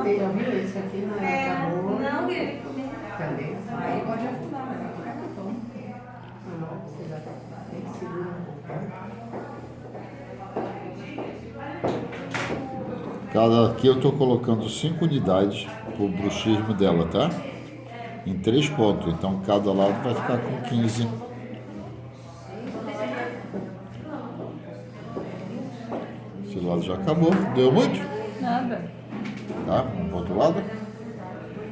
bater, já viu? Esse aqui não acabou. Não, querido. Cadê? Aí pode afundar, mas não é botão. Não, você já tem que segurar um pouco. Cada aqui eu estou colocando 5 unidades pro bruxismo dela, tá? Em 3 pontos. Então cada lado vai ficar com 15. Esse lado já acabou. Deu muito? Nada. Tá? Vamos pro outro lado.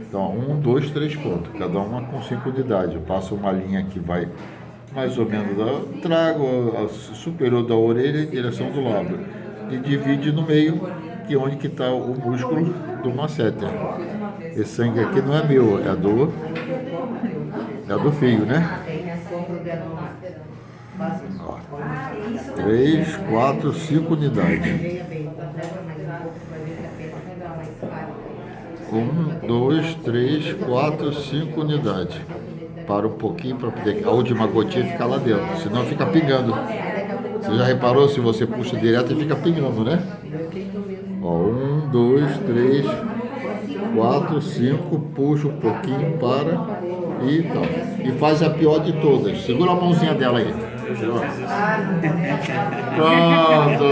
Então, 1, 2, 3 pontos. Cada uma com 5 unidades. Eu passo uma linha que vai mais ou menos trago a superior da orelha em direção do lábio. E divide no meio, que é onde que está o músculo do masseter. Esse sangue aqui não é meu, é do fio, né? Ó, 3, 4, 5 unidades. 1, 2, 3, 4, 5 unidades. Para um pouquinho para poder a última gotinha ficar lá dentro, senão fica pingando. Você já reparou se você puxa direto e fica pingando, né? Ó, 1, 2, 3, 4, 5, puxa um pouquinho, para e tal. E faz a pior de todas. Segura a mãozinha dela aí. Pronto!